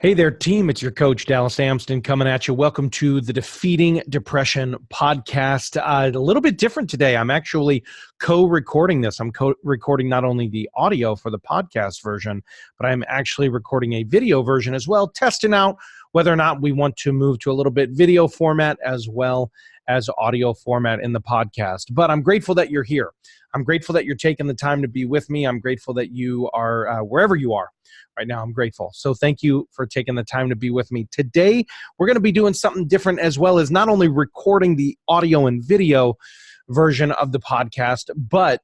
Hey there, team. It's your coach, Dallas Amsden, coming at you. Welcome to the Defeating Depression podcast. A little bit different today. I'm actually co-recording this. I'm co-recording not only the audio for the podcast version, but I'm actually recording a video version as well, testing out whether or not we want to move to a little bit video format as well as audio format in the podcast. But I'm grateful that you're here. I'm grateful that you're taking the time to be with me. I'm grateful that you are wherever you are right now. I'm grateful. So thank you for taking the time to be with me. Today, we're going to be doing something different as well as not only recording the audio and video version of the podcast, but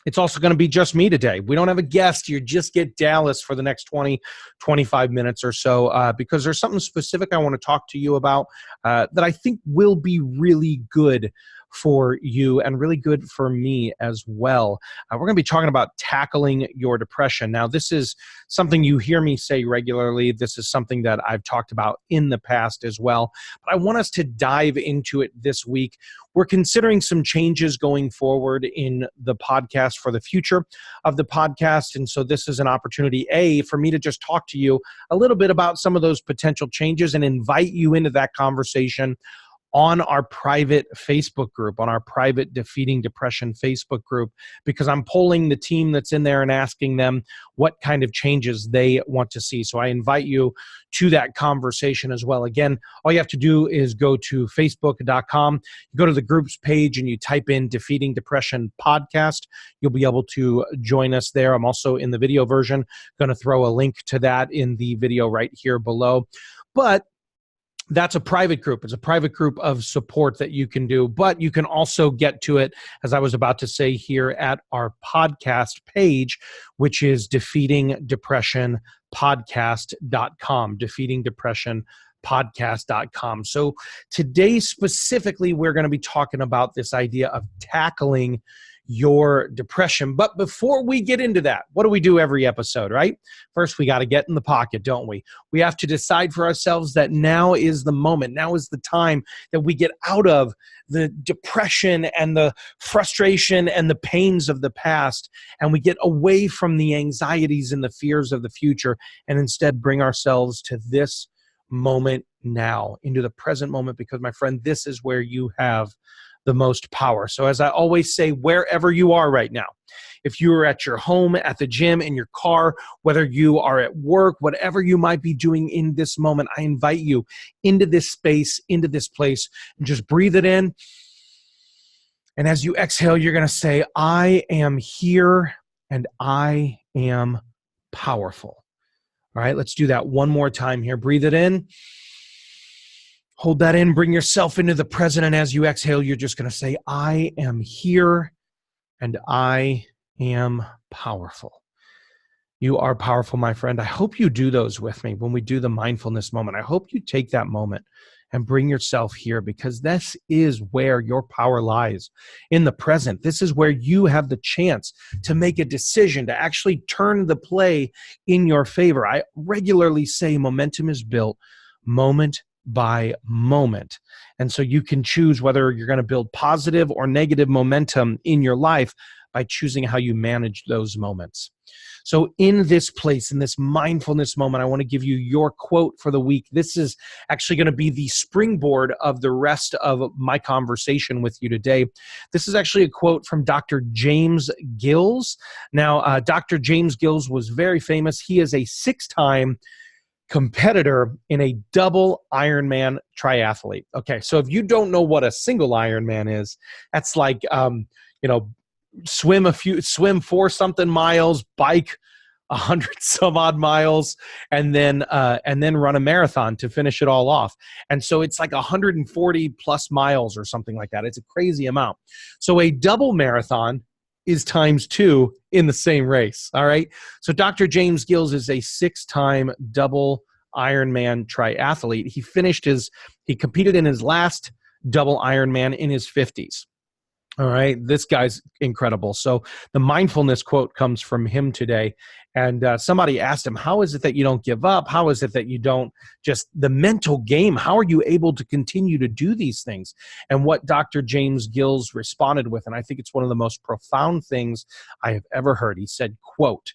it's also going to be just me today. We don't have a guest. You just get Dallas for the next 20, 25 minutes or so because there's something specific I want to talk to you about that I think will be really good for you and really good for me as well. We're going to be talking about tackling your depression. Now, this is something you hear me say regularly. This is something that I've talked about in the past as well. But I want us to dive into it this week. We're considering some changes going forward in the podcast for the future of the podcast. And so this is an opportunity, for me to just talk to you a little bit about some of those potential changes and invite you into that conversation on our private Facebook group, on our private Defeating Depression Facebook group, because I'm polling the team that's in there and asking them what kind of changes they want to see. So I invite you to that conversation as well. Again, all you have to do is go to facebook.com, go to the groups page and you type in Defeating Depression Podcast. You'll be able to join us there. I'm also in the video version, going to throw a link to that in the video right here below. But that's a private group. It's a private group of support that you can do, but you can also get to it, as I was about to say, here at our podcast page, which is defeatingdepressionpodcast.com, defeatingdepressionpodcast.com. So today specifically, we're going to be talking about this idea of tackling your depression. But before we get into that, what do we do every episode, right? First, we got to get in the pocket, don't we? We have to decide for ourselves that now is the moment. Now is the time that we get out of the depression and the frustration and the pains of the past, and we get away from the anxieties and the fears of the future, and instead bring ourselves to this moment now, into the present moment, because, my friend, this is where you have the most power. So as I always say, wherever you are right now, if you are at your home, at the gym, in your car, whether you are at work, whatever you might be doing in this moment, I invite you into this space, into this place, and just breathe it in. And as you exhale, you're going to say, I am here and I am powerful. All right, let's do that one more time here. Breathe it in. Hold that in, bring yourself into the present, and as you exhale, you're just going to say, I am here and I am powerful. You are powerful, my friend. I hope you do those with me when we do the mindfulness moment. I hope you take that moment and bring yourself here, because this is where your power lies, in the present. This is where you have the chance to make a decision, to actually turn the play in your favor. I regularly say momentum is built moment by moment. And so you can choose whether you're going to build positive or negative momentum in your life by choosing how you manage those moments. So in this place, in this mindfulness moment, I want to give you your quote for the week. This is actually going to be the springboard of the rest of my conversation with you today. This is actually a quote from Dr. James Gills. Now, Dr. James Gills was very famous. He is a 6-time competitor in a double Ironman triathlete. Okay, so if you don't know what a single Ironman is, that's like, swim 4 something miles, bike 100 some odd miles, and then run a marathon to finish it all off. And so it's like 140 plus miles or something like that. It's a crazy amount. So a double marathon is times 2 in the same race, all right? So Dr. James Gills is a 6-time double Ironman triathlete. He competed in his last double Ironman in his 50s. All right, this guy's incredible. So the mindfulness quote comes from him today. And somebody asked him, how is it that you don't give up? How is it that you don't just, the mental game, how are you able to continue to do these things? And what Dr. James Gills responded with, and I think it's one of the most profound things I have ever heard. He said, quote,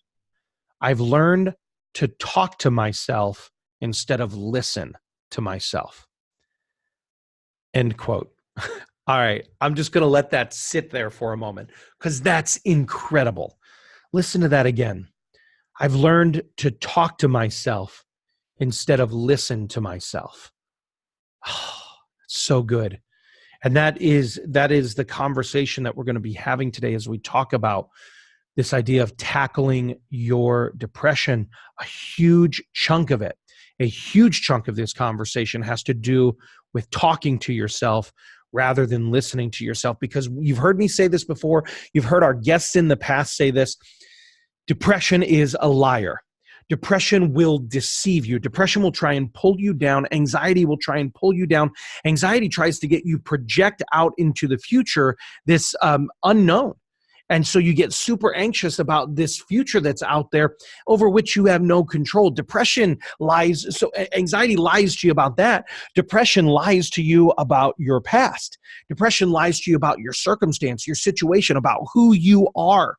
I've learned to talk to myself instead of listen to myself. End quote. All right, I'm just going to let that sit there for a moment because that's incredible. Listen to that again. I've learned to talk to myself instead of listen to myself. Oh, so good. And that is the conversation that we're going to be having today as we talk about this idea of tackling your depression. A huge chunk of this conversation has to do with talking to yourself rather than listening to yourself, because you've heard me say this before. You've heard our guests in the past say this. Depression is a liar. Depression will deceive you. Depression will try and pull you down. Anxiety will try and pull you down. Anxiety tries to get you project out into the future, this unknown. And so you get super anxious about this future that's out there over which you have no control. Depression lies, so anxiety lies to you about that. Depression lies to you about your past. Depression lies to you about your circumstance, your situation, about who you are.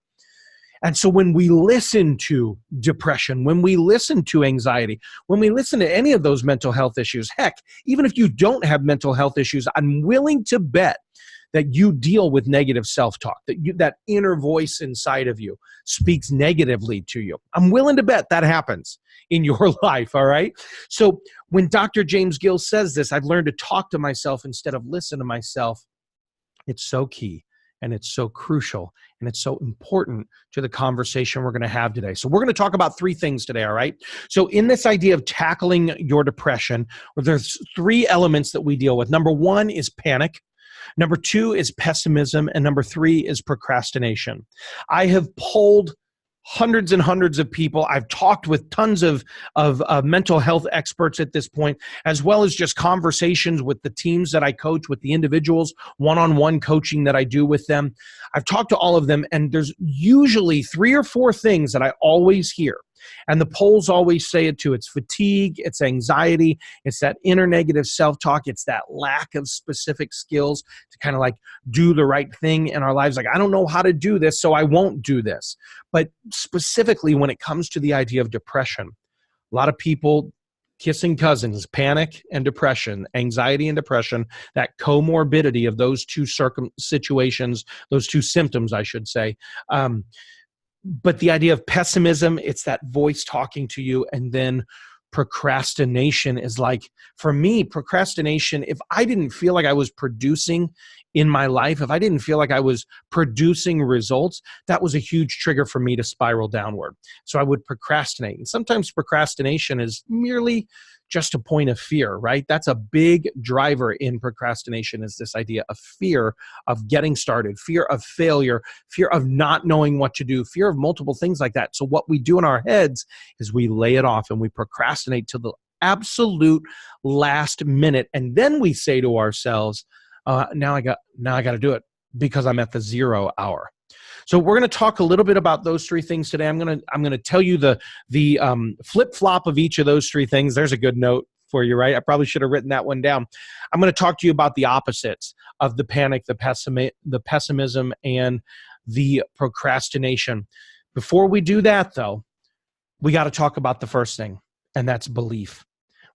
And so when we listen to depression, when we listen to anxiety, when we listen to any of those mental health issues, heck, even if you don't have mental health issues, I'm willing to bet that you deal with negative self-talk, that inner voice inside of you speaks negatively to you. I'm willing to bet that happens in your life, all right? So when Dr. James Gill says this, I've learned to talk to myself instead of listen to myself. It's so key, and it's so crucial, and it's so important to the conversation we're going to have today. So we're going to talk about three things today, all right? So in this idea of tackling your depression, there's three elements that we deal with. Number one is panic. Number two is pessimism, and number three is procrastination. I have polled hundreds and hundreds of people. I've talked with tons of mental health experts at this point, as well as just conversations with the teams that I coach, with the individuals, one-on-one coaching that I do with them. I've talked to all of them, and there's usually three or four things that I always hear. And the polls always say it too. It's fatigue, it's anxiety, it's that inner negative self-talk, it's that lack of specific skills to kind of like do the right thing in our lives. Like, I don't know how to do this, so I won't do this. But specifically when it comes to the idea of depression, a lot of people kissing cousins, panic and depression, anxiety and depression, that comorbidity of those two situations, those two symptoms, I should say. But the idea of pessimism, it's that voice talking to you. And then procrastination is like, for me, procrastination, if I didn't feel like I was producing in my life, if I didn't feel like I was producing results, that was a huge trigger for me to spiral downward. So I would procrastinate. And sometimes procrastination is merely just a point of fear, right? That's a big driver in procrastination, is this idea of fear of getting started, fear of failure, fear of not knowing what to do, fear of multiple things like that. So what we do in our heads is we lay it off and we procrastinate to the absolute last minute. And then we say to ourselves, now I got to do it because I'm at the 0 hour. So we're going to talk a little bit about those three things today. I'm going to tell you the flip-flop of each of those three things. There's a good note for you, right? I probably should have written that one down. I'm going to talk to you about the opposites of the panic, the pessimism, and the procrastination. Before we do that, though, we got to talk about the first thing, and that's belief.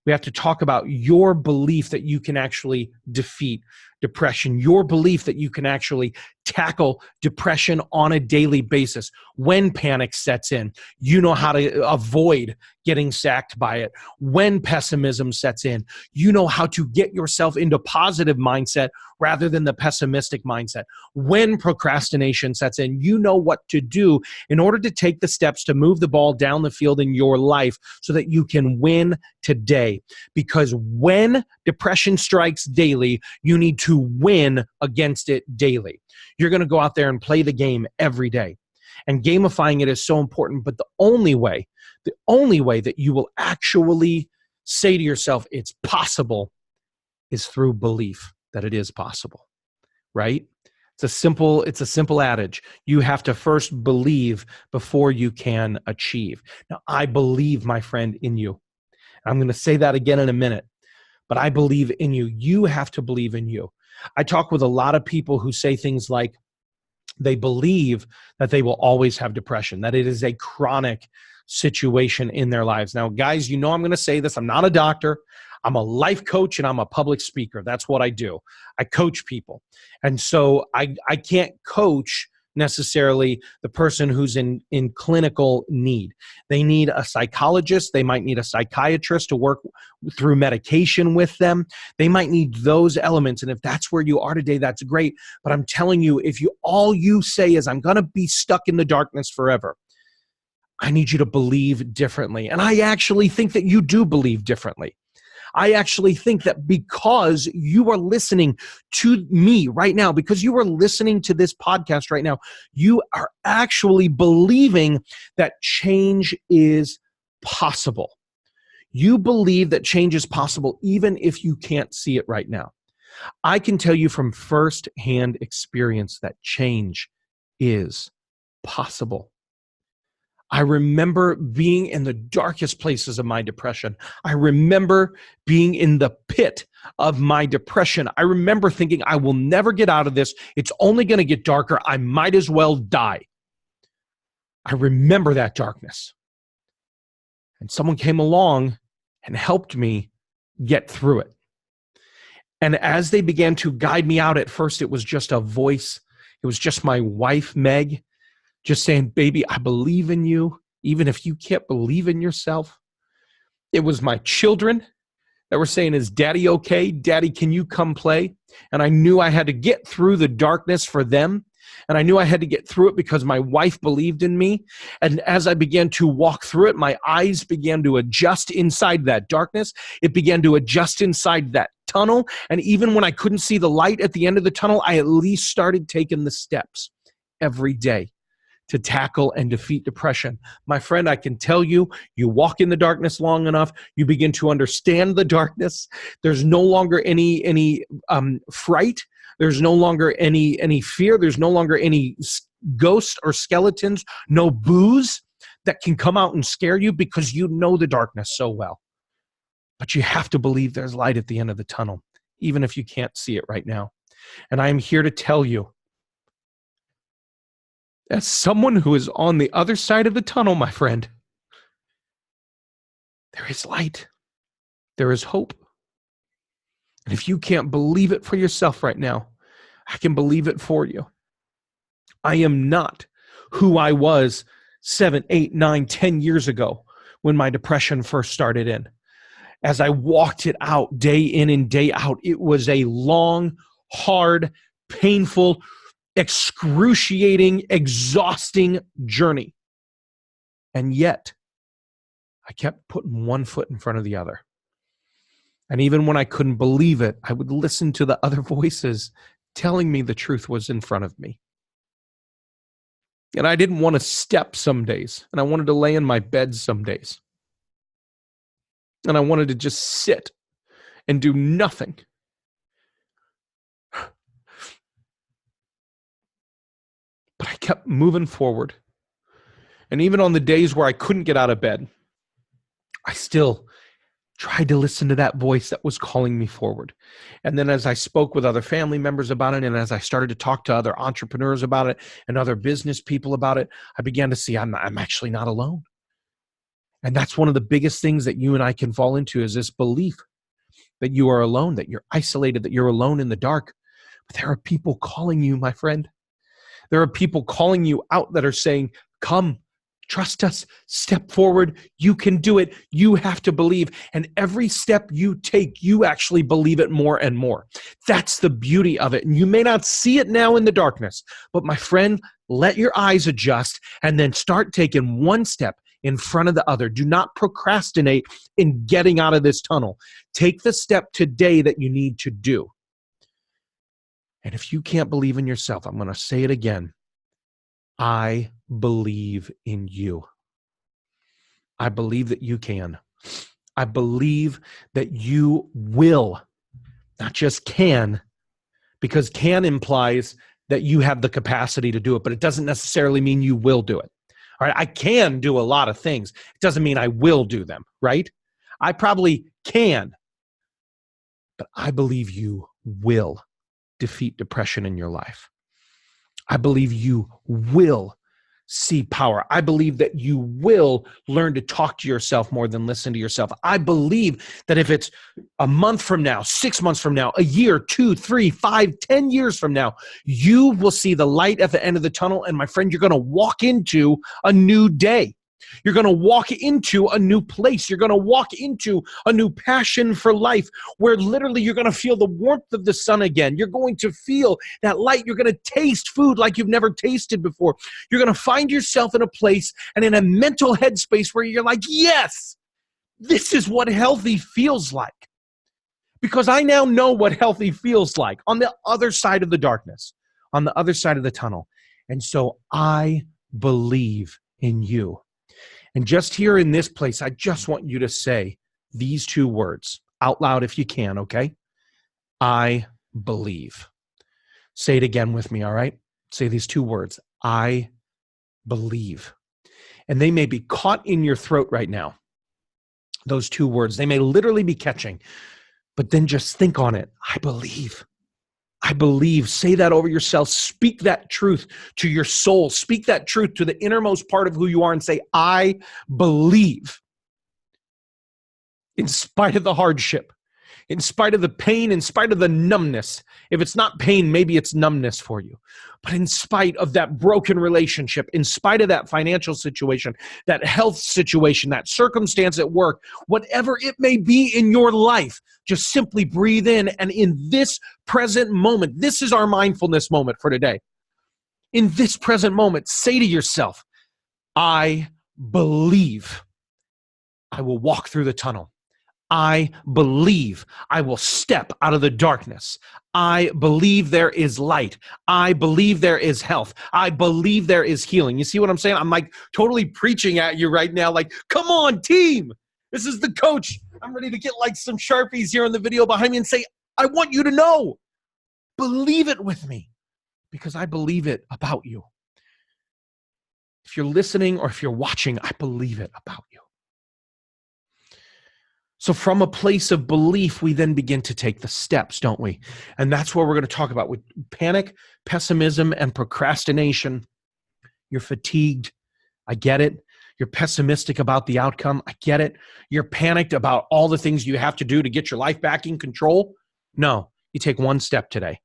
We have to talk about your belief that you can actually defeat depression, your belief that you can actually tackle depression on a daily basis. When panic sets in, you know how to avoid getting sacked by it. When pessimism sets in, you know how to get yourself into positive mindset rather than the pessimistic mindset. When procrastination sets in, you know what to do in order to take the steps to move the ball down the field in your life so that you can win today. Because when depression strikes daily, you need to win against it daily. You're going to go out there and play the game every day. And gamifying it is so important, but the only way that you will actually say to yourself, it's possible, is through belief that it is possible, right? It's a simple adage. You have to first believe before you can achieve. Now, I believe, my friend, in you. I'm going to say that again in a minute, but I believe in you. You have to believe in you. I talk with a lot of people who say things like they believe that they will always have depression, that it is a chronic situation in their lives. Now, guys, I'm going to say this. I'm not a doctor. I'm a life coach and I'm a public speaker. That's what I do. I coach people. And so I can't coach necessarily the person who's in clinical need. They need a psychologist. They might need a psychiatrist to work through medication with them. They might need those elements. And if that's where you are today, that's great. But I'm telling you, if all you say is, I'm going to be stuck in the darkness forever, I need you to believe differently. And I actually think that you do believe differently. I actually think that because you are listening to me right now, because you are listening to this podcast right now, you are actually believing that change is possible. You believe that change is possible even if you can't see it right now. I can tell you from firsthand experience that change is possible. I remember being in the darkest places of my depression. I remember being in the pit of my depression. I remember thinking, I will never get out of this. It's only going to get darker. I might as well die. I remember that darkness. And someone came along and helped me get through it. And as they began to guide me out, at first it was just a voice. It was just my wife, Meg, just saying, baby, I believe in you, even if you can't believe in yourself. It was my children that were saying, is Daddy okay? Daddy, can you come play? And I knew I had to get through the darkness for them. And I knew I had to get through it because my wife believed in me. And as I began to walk through it, my eyes began to adjust inside that darkness. It began to adjust inside that tunnel. And even when I couldn't see the light at the end of the tunnel, I at least started taking the steps every day to tackle and defeat depression. My friend, I can tell you, you walk in the darkness long enough, you begin to understand the darkness. There's no longer any fright. There's no longer any fear. There's no longer any ghosts or skeletons, no booze that can come out and scare you because you know the darkness so well. But you have to believe there's light at the end of the tunnel, even if you can't see it right now. And I am here to tell you, as someone who is on the other side of the tunnel, my friend, there is light. There is hope. And if you can't believe it for yourself right now, I can believe it for you. I am not who I was 7, 8, 9, 10 years ago when my depression first started in. As I walked it out day in and day out, it was a long, hard, painful, excruciating, exhausting journey. And yet, I kept putting one foot in front of the other. And even when I couldn't believe it, I would listen to the other voices telling me the truth was in front of me. And I didn't want to step some days, and I wanted to lay in my bed some days. And I wanted to just sit and do nothing. But I kept moving forward. And even on the days where I couldn't get out of bed, I still tried to listen to that voice that was calling me forward. And then as I spoke with other family members about it, and as I started to talk to other entrepreneurs about it and other business people about it, I began to see I'm actually not alone. And that's one of the biggest things that you and I can fall into, is this belief that you are alone, that you're isolated, that you're alone in the dark. But there are people calling you, my friend. There are people calling you out that are saying, come, trust us, step forward. You can do it. You have to believe. And every step you take, you actually believe it more and more. That's the beauty of it. And you may not see it now in the darkness, but my friend, let your eyes adjust and then start taking one step in front of the other. Do not procrastinate in getting out of this tunnel. Take the step today that you need to do. And if you can't believe in yourself, I'm going to say it again. I believe in you. I believe that you can. I believe that you will, not just can, because can implies that you have the capacity to do it, but it doesn't necessarily mean you will do it. All right, I can do a lot of things. It doesn't mean I will do them, right? I probably can, but I believe you will defeat depression in your life. I believe you will see power. I believe that you will learn to talk to yourself more than listen to yourself. I believe that if it's a month from now, 6 months from now, a year, 2, 3, 5, 10 years from now, you will see the light at the end of the tunnel. And my friend, you're going to walk into a new day. You're going to walk into a new place. You're going to walk into a new passion for life where literally you're going to feel the warmth of the sun again. You're going to feel that light. You're going to taste food like you've never tasted before. You're going to find yourself in a place and in a mental headspace where you're like, yes, this is what healthy feels like. Because I now know what healthy feels like on the other side of the darkness, on the other side of the tunnel. And so I believe in you. And just here in this place, I just want you to say these 2 words out loud if you can, okay? I believe. Say it again with me, all right? Say these 2 words. I believe. And they may be caught in your throat right now. Those 2 words. They may literally be catching. But then just think on it. I believe. I believe. Say that over yourself. Speak that truth to your soul. Speak that truth to the innermost part of who you are and say, I believe. In spite of the hardship, in spite of the pain, in spite of the numbness. If it's not pain, maybe it's numbness for you. But in spite of that broken relationship, in spite of that financial situation, that health situation, that circumstance at work, whatever it may be in your life, just simply breathe in. And in this present moment, this is our mindfulness moment for today. In this present moment, say to yourself, I believe I will walk through the tunnel. I believe I will step out of the darkness. I believe there is light. I believe there is health. I believe there is healing. You see what I'm saying? I'm like totally preaching at you right now. Like, come on, team. This is the coach. I'm ready to get like some Sharpies here in the video behind me and say, I want you to know. Believe it with me because I believe it about you. If you're listening or if you're watching, I believe it about you. So from a place of belief, we then begin to take the steps, don't we? And that's what we're going to talk about with panic, pessimism, and procrastination. You're fatigued. I get it. You're pessimistic about the outcome. I get it. You're panicked about all the things you have to do to get your life back in control. No, you take 1 step today.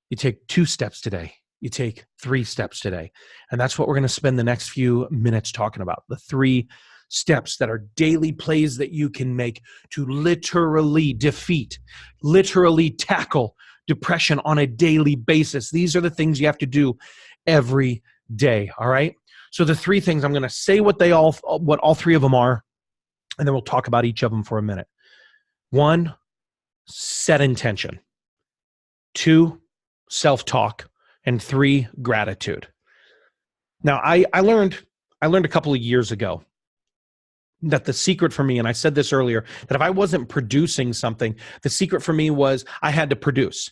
You take 2 steps today. You take 3 steps today. And that's what we're going to spend the next few minutes talking about. The 3 steps that are daily plays that you can make to literally defeat, literally tackle depression on a daily basis. These are the things you have to do every day, all right? So the 3 things, I'm going to say what all 3 of them are, and then we'll talk about each of them for a minute. 1, set intention. 2, self-talk. And 3, gratitude. Now, I learned a couple of years ago that the secret for me, and I said this earlier, that if I wasn't producing something, the secret for me was I had to produce.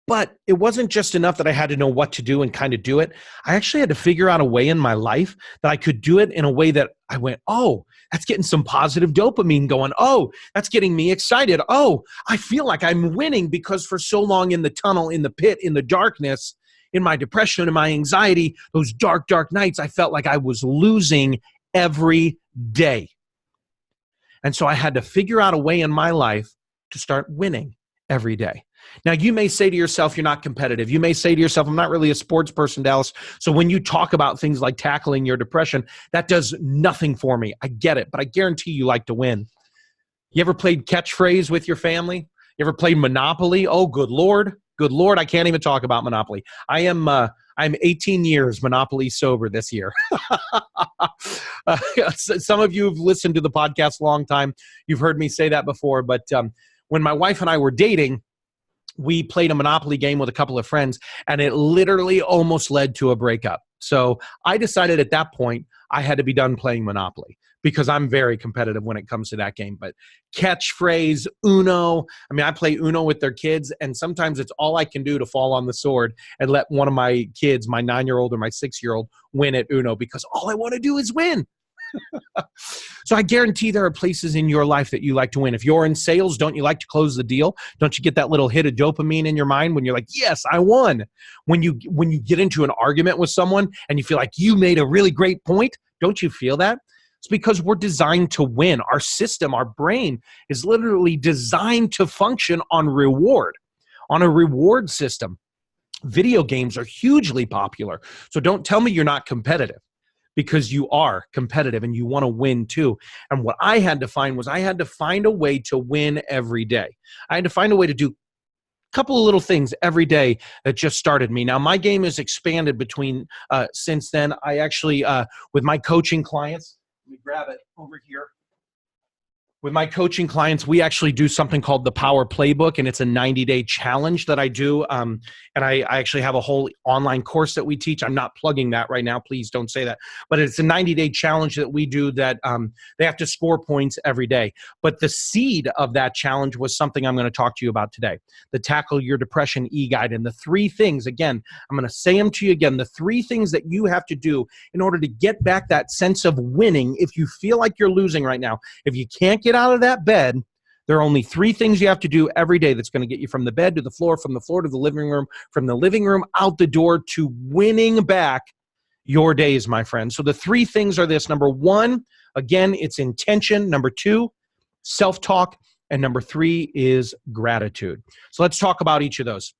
But it wasn't just enough that I had to know what to do and kind of do it. I actually had to figure out a way in my life that I could do it in a way that I went, oh, that's getting some positive dopamine going. Oh, that's getting me excited. Oh, I feel like I'm winning because for so long in the tunnel, in the pit, in the darkness, in my depression and my anxiety, those dark, dark nights, I felt like I was losing every day. And so I had to figure out a way in my life to start winning every day. Now, you may say to yourself, you're not competitive. You may say to yourself, I'm not really a sports person, Dallas. So when you talk about things like tackling your depression, that does nothing for me. I get it, but I guarantee you like to win. You ever played catchphrase with your family? You ever played Monopoly? Oh, good Lord. Good Lord, I can't even talk about Monopoly. I'm 18 years Monopoly sober this year. Some of you have listened to the podcast a long time. You've heard me say that before, but when my wife and I were dating, we played a Monopoly game with a couple of friends, and it literally almost led to a breakup. So I decided at that point I had to be done playing Monopoly because I'm very competitive when it comes to that game. But catchphrase, Uno, I mean, I play Uno with their kids, and sometimes it's all I can do to fall on the sword and let one of my kids, my 9-year-old or my 6-year-old, win at Uno because all I want to do is win. So I guarantee there are places in your life that you like to win. If you're in sales, don't you like to close the deal? Don't you get that little hit of dopamine in your mind when you're like, yes, I won? When you get into an argument with someone and you feel like you made a really great point, don't you feel that? It's because we're designed to win. Our system, our brain is literally designed to function on a reward system. Video games are hugely popular. So don't tell me you're not competitive, because you are competitive and you want to win too. And what I had to find was I had to find a way to win every day. I had to find a way to do a couple of little things every day that just started me. Now, my game has expanded since then. I actually, with my coaching clients, let me grab it over here. With my coaching clients, we actually do something called the Power Playbook, and it's a 90-day challenge that I do. And I actually have a whole online course that we teach. I'm not plugging that right now. Please don't say that. But it's a 90-day challenge that we do that they have to score points every day. But the seed of that challenge was something I'm going to talk to you about today, the Tackle Your Depression e-guide. And the 3 things, again, I'm going to say them to you again, the 3 things that you have to do in order to get back that sense of winning if you feel like you're losing right now. If you can't get out of that bed, there are only 3 things you have to do every day that's going to get you from the bed to the floor, from the floor to the living room, from the living room out the door to winning back your days, my friends. So the 3 things are this. Number 1, again, it's intention. Number 2, self-talk. And number 3 is gratitude. So let's talk about each of those.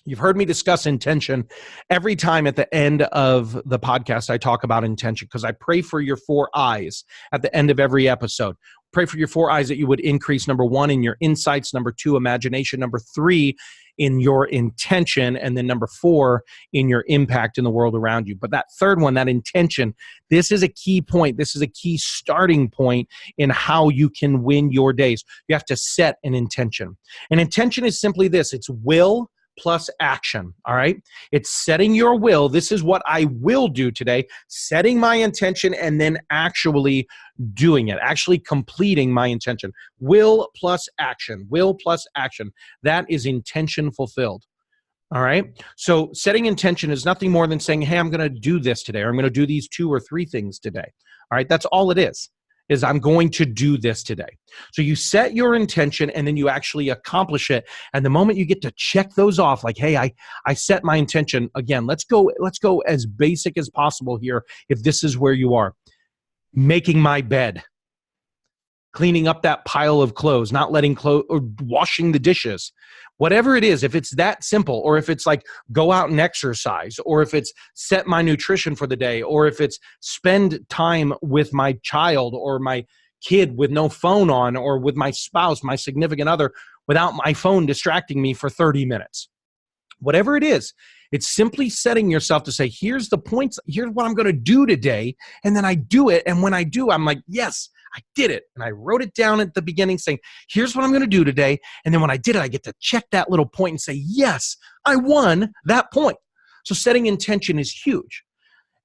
You've heard me discuss intention. Every time at the end of the podcast, I talk about intention because I pray for your 4 eyes at the end of every episode. Pray for your 4 eyes that you would increase, number 1, in your insights, number 2, imagination, number 3, in your intention, and then number 4, in your impact in the world around you. But that third one, that intention, this is a key point. This is a key starting point in how you can win your days. You have to set an intention. An intention is simply this. It's will plus action, all right? It's setting your will. This is what I will do today, setting my intention and then actually doing it, actually completing my intention. Will plus action, will plus action. That is intention fulfilled. All right. So setting intention is nothing more than saying, hey, I'm going to do this today, or I'm going to do these 2 or 3 things today. All right. That's all it is I'm going to do this today. So you set your intention and then you actually accomplish it. And the moment you get to check those off, like, hey, I set my intention. Again, let's go as basic as possible here. If this is where you are, making my bed, cleaning up that pile of clothes, not letting clothes, or washing the dishes, whatever it is, if it's that simple, or if it's like go out and exercise, or if it's set my nutrition for the day, or if it's spend time with my child or my kid with no phone on, or with my spouse, my significant other, without my phone distracting me for 30 minutes. Whatever it is, it's simply setting yourself to say, here's the points, here's what I'm going to do today, and then I do it, and when I do, I'm like, yes, I did it. And I wrote it down at the beginning saying, here's what I'm going to do today. And then when I did it, I get to check that little point and say, yes, I won that point. So setting intention is huge.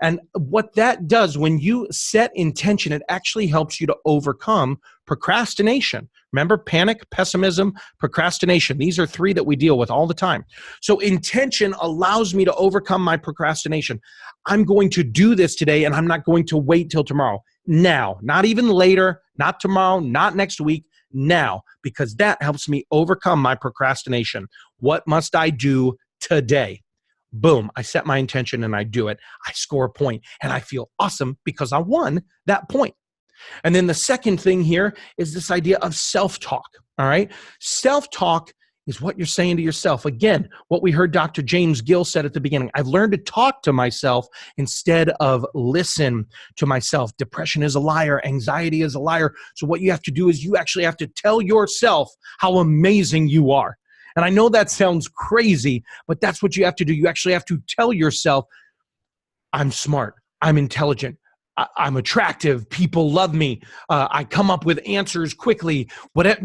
And what that does, when you set intention, it actually helps you to overcome procrastination. Remember, panic, pessimism, procrastination. These are 3 that we deal with all the time. So intention allows me to overcome my procrastination. I'm going to do this today, and I'm not going to wait till tomorrow. Now, not even later, not tomorrow, not next week, now, because that helps me overcome my procrastination. What must I do today? Boom, I set my intention and I do it. I score a point and I feel awesome because I won that point. And then the second thing here is this idea of self-talk, all right? Self-talk is what you're saying to yourself. Again, what we heard Dr. James Gill said at the beginning, I've learned to talk to myself instead of listen to myself. Depression is a liar. Anxiety is a liar. So what you have to do is you actually have to tell yourself how amazing you are. And I know that sounds crazy, but that's what you have to do. You actually have to tell yourself, I'm smart, I'm intelligent, I'm attractive, people love me, I come up with answers quickly, whatever,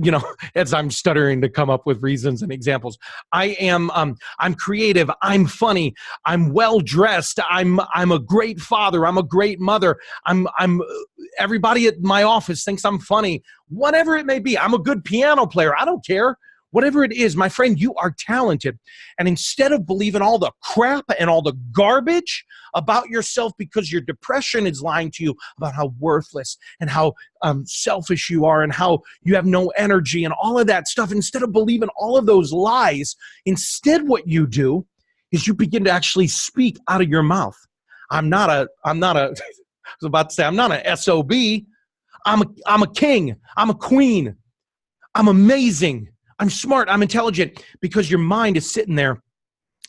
as I'm stuttering to come up with reasons and examples. I'm creative, I'm funny, I'm well-dressed, I'm a great father, I'm a great mother, everybody at my office thinks I'm funny, whatever it may be. I'm a good piano player, I don't care. Whatever it is, my friend, you are talented. And instead of believing all the crap and all the garbage about yourself because your depression is lying to you about how worthless and how selfish you are and how you have no energy and all of that stuff, instead of believing all of those lies, instead what you do is you begin to actually speak out of your mouth. I'm not a, I was about to say, I'm not an SOB. I'm a king. I'm a queen. I'm amazing. I'm smart. I'm intelligent, because your mind is sitting there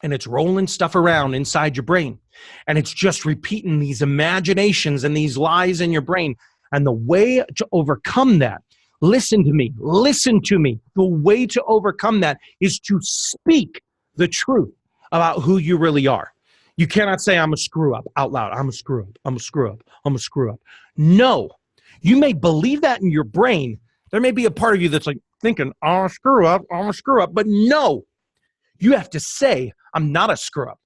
and it's rolling stuff around inside your brain. And it's just repeating these imaginations and these lies in your brain. And the way to overcome that, listen to me. The way to overcome that is to speak the truth about who you really are. You cannot say, I'm a screw up out loud. I'm a screw up. I'm a screw up. I'm a screw up. No, you may believe that in your brain. There may be a part of you that's like thinking, I'm a screw up. I'm a screw up. But no, you have to say, I'm not a screw up.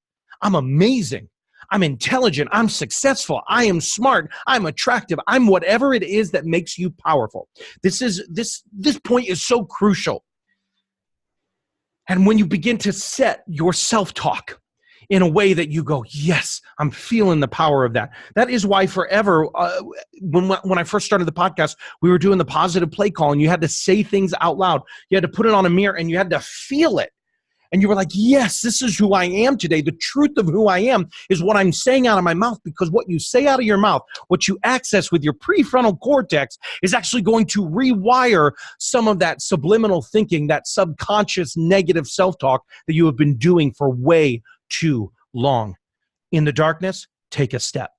I'm amazing. I'm intelligent. I'm successful. I am smart. I'm attractive. I'm whatever it is that makes you powerful. This point is so crucial. And when you begin to set your self-talk in a way that you go, yes, I'm feeling the power of that. That is why forever, when I first started the podcast, we were doing the positive play call, and you had to say things out loud. You had to put it on a mirror, and you had to feel it. And you were like, yes, this is who I am today. The truth of who I am is what I'm saying out of my mouth, because what you say out of your mouth, what you access with your prefrontal cortex, is actually going to rewire some of that subliminal thinking, that subconscious negative self-talk that you have been doing for way too long. In the darkness, take a step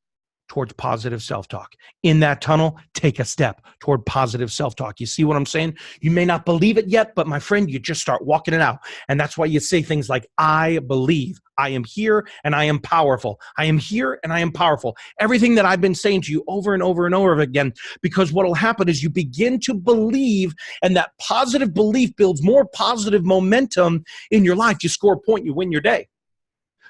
towards positive self-talk. In that tunnel, take a step toward positive self-talk. You see what I'm saying? You may not believe it yet, but my friend, you just start walking it out. And that's why you say things like, I believe, I am here and I am powerful. I am here and I am powerful. Everything that I've been saying to you over and over and over again, because what will happen is you begin to believe, and that positive belief builds more positive momentum in your life. You score a point, you win your day.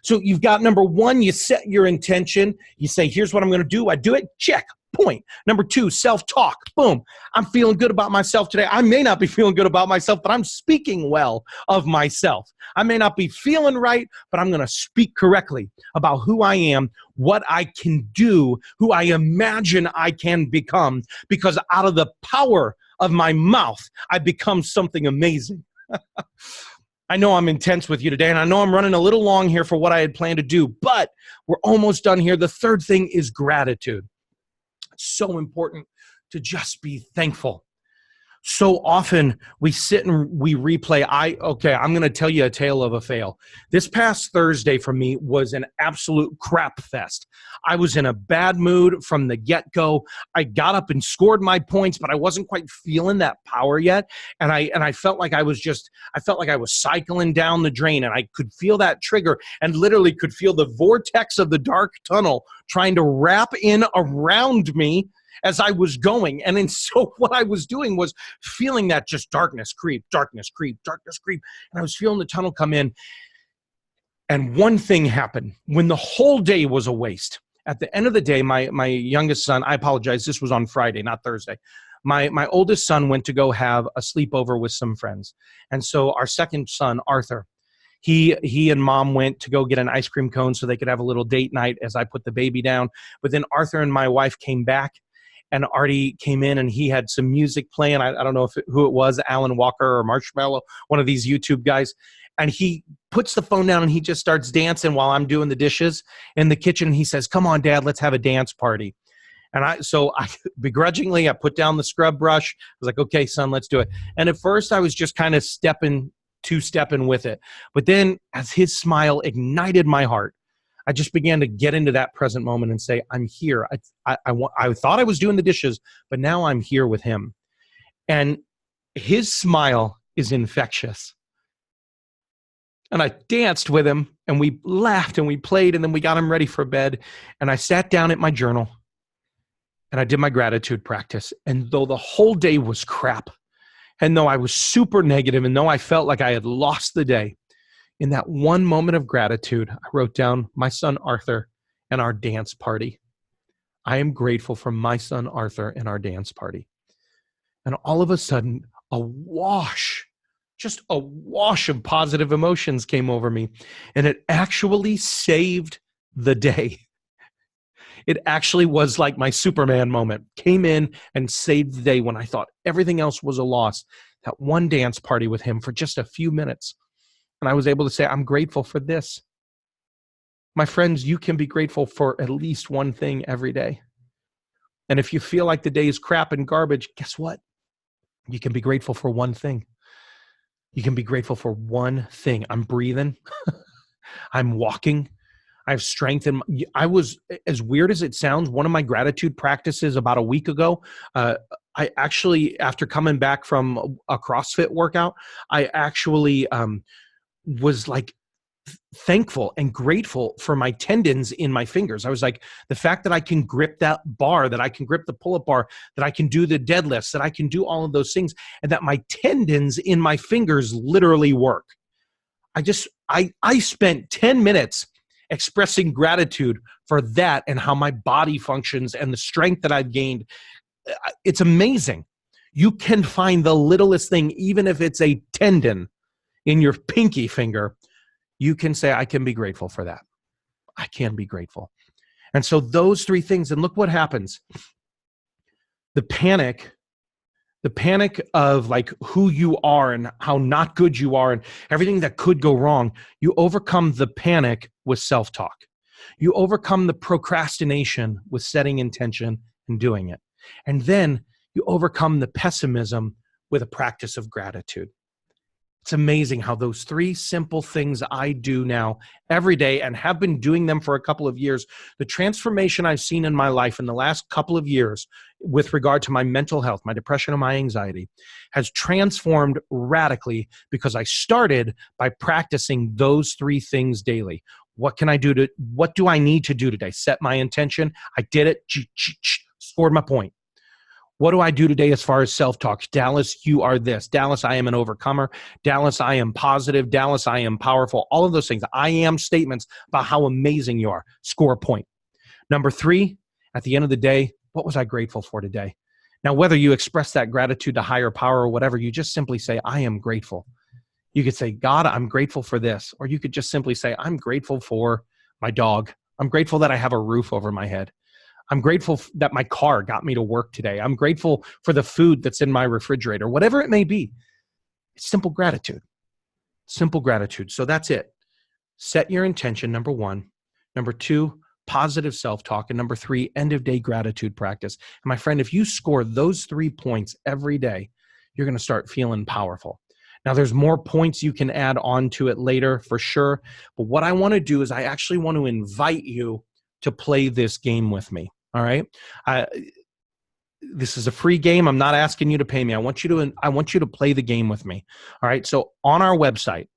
So you've got number one, you set your intention. You say, here's what I'm going to do. I do it. Check. Point. Number two, self-talk. Boom. I'm feeling good about myself today. I may not be feeling good about myself, but I'm speaking well of myself. I may not be feeling right, but I'm going to speak correctly about who I am, what I can do, who I imagine I can become, because out of the power of my mouth, I become something amazing. I know I'm intense with you today, and I know I'm running a little long here for what I had planned to do, but we're almost done here. The third thing is gratitude. It's so important to just be thankful. So often we sit and we replay. I'm going to tell you a tale of a fail. This past Thursday for me was an absolute crap fest. I was in a bad mood from the get-go. I got up and scored my points, but I wasn't quite feeling that power yet. And I felt like I was cycling down the drain, and I could feel that trigger, and literally could feel the vortex of the dark tunnel trying to wrap in around me as I was going. And then so what I was doing was feeling that just darkness creep. And I was feeling the tunnel come in. And one thing happened when the whole day was a waste. At the end of the day, my youngest son, I apologize, this was on Friday, not Thursday. My oldest son went to go have a sleepover with some friends. And so our second son, Arthur, he and mom went to go get an ice cream cone so they could have a little date night as I put the baby down. But then Arthur and my wife came back, and Artie came in and he had some music playing. I don't know who it was, Alan Walker or Marshmallow, one of these YouTube guys. And he puts the phone down and he just starts dancing while I'm doing the dishes in the kitchen. He says, come on, Dad, let's have a dance party. And I begrudgingly, I put down the scrub brush. I was like, okay, son, let's do it. And at first I was just kind of two-stepping with it. But then as his smile ignited my heart, I just began to get into that present moment and say, I'm here. I thought I was doing the dishes, but now I'm here with him. And his smile is infectious. And I danced with him, and we laughed and we played, and then we got him ready for bed. And I sat down at my journal and I did my gratitude practice. And though the whole day was crap, and though I was super negative, and though I felt like I had lost the day, in that one moment of gratitude, I wrote down my son Arthur and our dance party. I am grateful for my son Arthur and our dance party. And all of a sudden, a wash just a wash of positive emotions came over me, and it actually saved the day. It actually was like my Superman moment. Came in and saved the day when I thought everything else was a loss. That one dance party with him for just a few minutes. And I was able to say, I'm grateful for this. My friends, you can be grateful for at least one thing every day. And if you feel like the day is crap and garbage, guess what? You can be grateful for one thing. You can be grateful for one thing. I'm breathing. I'm walking. I have strength. And I was, as weird as it sounds, one of my gratitude practices about a week ago, I actually, after coming back from a CrossFit workout, I actually was like thankful and grateful for my tendons in my fingers. I was like, the fact that I can grip that bar, that I can grip the pull-up bar, that I can do the deadlifts, that I can do all of those things, and that my tendons in my fingers literally work. I spent 10 minutes expressing gratitude for that and how my body functions and the strength that I've gained. It's amazing. You can find the littlest thing, even if it's a tendon in your pinky finger. You can say, I can be grateful for that. I can be grateful. And so those three things, and look what happens. The panic of like who you are and how not good you are and everything that could go wrong, you overcome the panic with self-talk. You overcome the procrastination with setting intention and doing it. And then you overcome the pessimism with a practice of gratitude. It's amazing how those three simple things I do now every day and have been doing them for a couple of years, the transformation I've seen in my life in the last couple of years with regard to my mental health, my depression and my anxiety has transformed radically because I started by practicing those three things daily. What do I need to do today? Set my intention. I did it. Scored my point. What do I do today as far as self-talk? Dallas, you are this. Dallas, I am an overcomer. Dallas, I am positive. Dallas, I am powerful. All of those things. I am statements about how amazing you are. Score a point. Number 3, at the end of the day, what was I grateful for today? Now, whether you express that gratitude to higher power or whatever, you just simply say, I am grateful. You could say, God, I'm grateful for this. Or you could just simply say, I'm grateful for my dog. I'm grateful that I have a roof over my head. I'm grateful that my car got me to work today. I'm grateful for the food that's in my refrigerator, whatever it may be. It's simple gratitude. Simple gratitude. So that's it. Set your intention, number 1. Number 2, positive self-talk. And number 3, end-of-day gratitude practice. And my friend, if you score those 3 points every day, you're going to start feeling powerful. Now, there's more points you can add on to it later for sure. But what I want to do is I actually want to invite you to play this game with me. All right. This is a free game. I'm not asking you to pay me. I want you to play the game with me. All right. So on our website,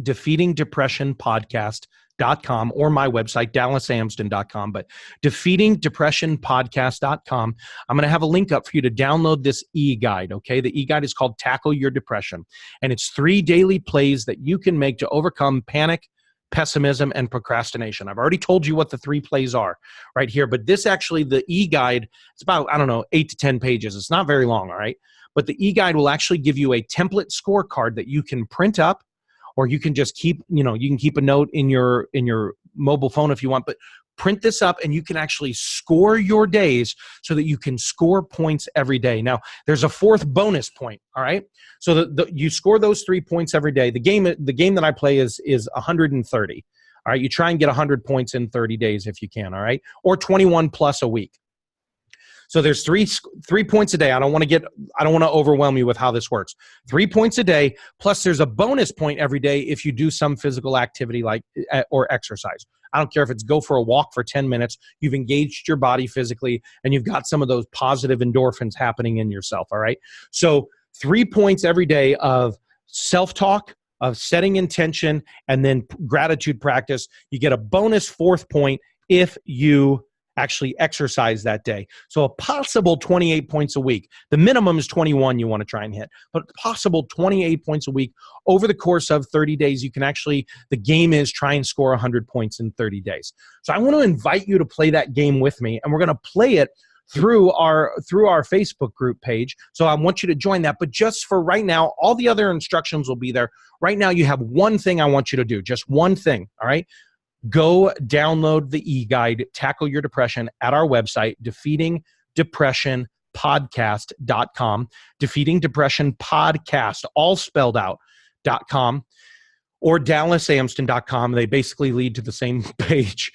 defeatingdepressionpodcast.com, or my website, dallasamsden.com, but defeatingdepressionpodcast.com. I'm going to have a link up for you to download this e-guide. Okay. The e-guide is called Tackle Your Depression, and it's 3 daily plays that you can make to overcome panic, pessimism, and procrastination. I've already told you what the 3 plays are right here, but this actually, the e-guide, it's about, 8 to 10 pages. It's not very long, all right? But the e-guide will actually give you a template scorecard that you can print up, or you can just keep, you can keep a note in your mobile phone if you want, but print this up and you can actually score your days so that you can score points every day. Now, there's a 4th bonus point, all right? So you score those 3 points every day. The game that I play is 130, all right? You try and get 100 points in 30 days if you can, all right? Or 21 plus a week. So there's 3 points a day. I don't want to overwhelm you with how this works. 3 points a day, plus there's a bonus point every day if you do some physical activity or exercise. I don't care if it's go for a walk for 10 minutes, you've engaged your body physically, and you've got some of those positive endorphins happening in yourself, all right? So 3 points every day of self-talk, of setting intention, and then gratitude practice. You get a bonus 4th point if you actually exercise that day. So a possible 28 points a week. The minimum is 21 you want to try and hit, but possible 28 points a week over the course of 30 days. You can actually, the game is try and score 100 points in 30 days. So I want to invite you to play that game with me, and we're going to play it through our Facebook group page. So I want you to join that. But just for right now, all the other instructions will be there. Right now, you have one thing I want you to do, just one thing, all right? Go download the e-guide, Tackle Your Depression, at our website, defeatingdepressionpodcast.com, defeatingdepressionpodcast, all spelled out, .com, or dallasamsden.com. They basically lead to the same page.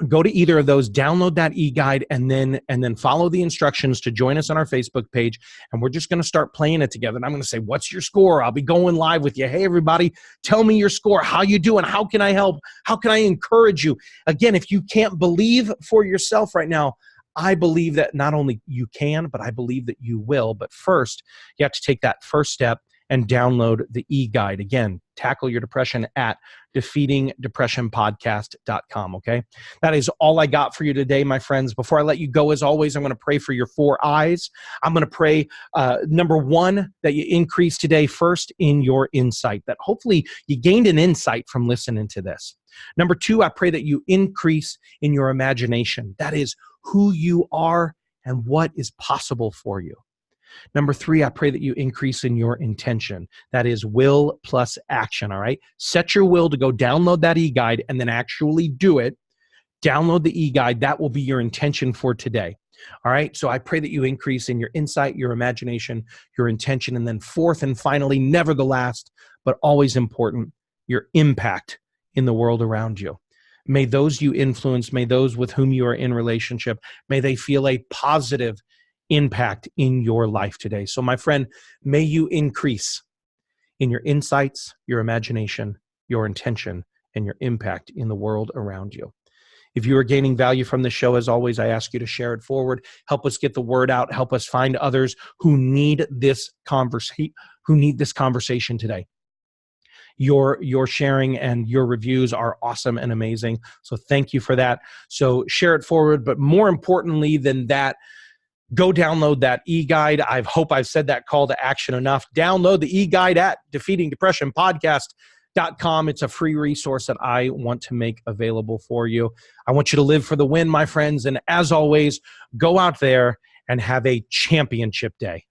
Go to either of those, download that e-guide, and then follow the instructions to join us on our Facebook page. And we're just going to start playing it together. And I'm going to say, what's your score? I'll be going live with you. Hey, everybody, tell me your score. How you doing? How can I help? How can I encourage you? Again, if you can't believe for yourself right now, I believe that not only you can, but I believe that you will. But first, you have to take that first step and download the e-guide. Again, Tackle Your Depression at defeatingdepressionpodcast.com, okay? That is all I got for you today, my friends. Before I let you go, as always, I'm going to pray for your 4 eyes. I'm going to pray, number 1, that you increase today first in your insight, that hopefully you gained an insight from listening to this. Number 2, I pray that you increase in your imagination. That is who you are and what is possible for you. Number 3, I pray that you increase in your intention. That is will plus action, all right? Set your will to go download that e-guide and then actually do it. Download the e-guide. That will be your intention for today, all right? So I pray that you increase in your insight, your imagination, your intention, and then 4th and finally, never the last, but always important, your impact in the world around you. May those you influence, may those with whom you are in relationship, may they feel a positive impact in your life today. So my friend, may you increase in your insights, your imagination, your intention, and your impact in the world around you. If you are gaining value from the show, as always, I ask you to share it forward. Help us get the word out. Help us find others who need this conversation today. Your sharing and your reviews are awesome and amazing. So thank you for that. So share it forward. But more importantly than that, go download that e-guide. I hope I've said that call to action enough. Download the e-guide at defeatingdepressionpodcast.com. It's a free resource that I want to make available for you. I want you to live for the win, my friends. And as always, go out there and have a championship day.